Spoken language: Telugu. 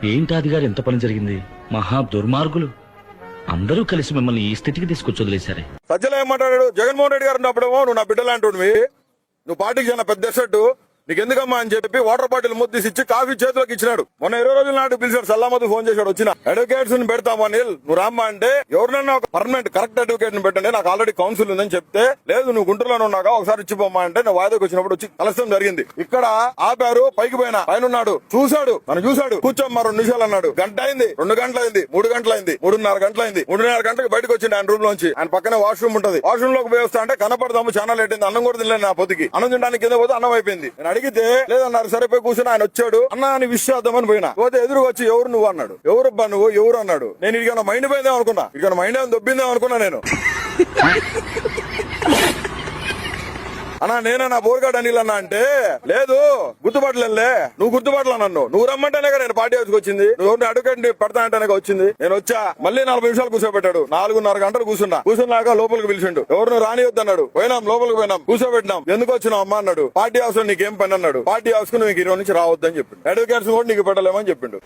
ఏంటి అది గారు ఎంత పని జరిగింది? మహా దుర్మార్గులు అందరూ కలిసి మిమ్మల్ని ఈ స్థితికి తీసుకొచ్చి వదిలేశారే. సజ్జలో ఏం మాట్లాడాడు? జగన్మోహన్ రెడ్డి గారు ఉన్నప్పుడేమో నువ్వు నా బిడ్డలాంటివి, నువ్వు పార్టీకి చాలా పెద్ద ఎసెట్టు, నీకు ఎందుకమ్మా అని చెప్పి వాటర్ బాటిల్ ముద్దిసి ఇచ్చి కాఫీ చేతిలోకి ఇచ్చినాడు. మొన్న 20 రోజుల నాడు పిలిచాడు, సల్లామద్దు ఫోన్ చేశాడు, వచ్చిన అడ్వకేట్స్ ని పెడతామా నీల్, నువ్వు రామ్మా అంటే ఎవరినన్నా ఒక పర్మనెంట్ కరెక్ట్ అడ్వకేట్ ని పెట్టండి, నాకు ఆల్రెడీ కౌన్సిల్ ఉందని చెప్తే, లేదు నువ్వు గుంటూరులో ఉన్నాగా ఒకసారి ఇచ్చిపోమ్మా అంటే నేను వాయిదాకి వచ్చినప్పుడు వచ్చి కలసం జరిగింది. ఇక్కడ ఆపారు, పైకి పైన ఉన్నాడు, చూశాడు, నన్ను చూశాడు, కూర్చోమ్మా 2 నిమిషాలు అన్నాడు. గంట అయింది, 2 గంటలైంది, 3 గంటలైంది, 3:30 గంటలైంది. 3:30 గంటలకు బయటకు వచ్చింది ఆయన రూమ్ లోంచి. ఆయన పక్కనే వాష్రూమ్ ఉంటది, వాష్రూమ్ లోకి పోయి వస్తా అంటే కనపడదాము చాలా లేట్ అయింది, అన్నం కూడా తినలేదు నా పొద్దుకి, అన్నం తినడానికి కింద పోతే అన్నం అయిపోయింది. నేను అడిగితే లేదన్నారు, సరిపోయి కూర్చొని ఆయన వచ్చాడు, అన్న అని విష్ చేద్దామని పోయినా, పోతే ఎదురు వచ్చి ఎవరు నువ్వు అన్నాడు. ఎవరబ్బా నువ్వు, ఎవరు అన్నాడు. నేను ఇదిగా మైండ్ పోయిందేమో అనుకున్నా, ఇక మైండ్ ఏమైనా దొబ్బిందేమో అనుకున్నా నేను. అన్నా నేనే నా బోర్గాడ్ అనిల్ అన్నా అంటే, లేదు గుర్తుపట్టలే, నువ్వు గుర్తుపట్టలే నన్ను, నువ్వు రమ్మంటేనే నేను పార్టీ హౌస్కి వచ్చింది, నువ్వు అడ్వకేట్ పెడతా అంటేనే వచ్చింది. నేను వచ్చా, మళ్ళీ 40 నిమిషాలు కూర్చోబెట్టాడు, 4:30 గంటలు కూర్చున్నాక లోపలికి పిలిచిండు, ఎవరు రానివద్దు అన్నాడు. పోయినాం, లోపలికి పోయినాం, కూర్చోబెట్టినాం. ఎందుకు వచ్చినావు అమ్మా అన్నాడు. పార్టీ హౌస్ లో నీకేం పని అన్నాడు. పార్టీ హౌస్ కు నువ్వు ఈ రోజు నుంచి రావద్దని చెప్పిండు. అడ్వకేట్స్ కూడా నీకు పెట్టలేమని చెప్పిండు.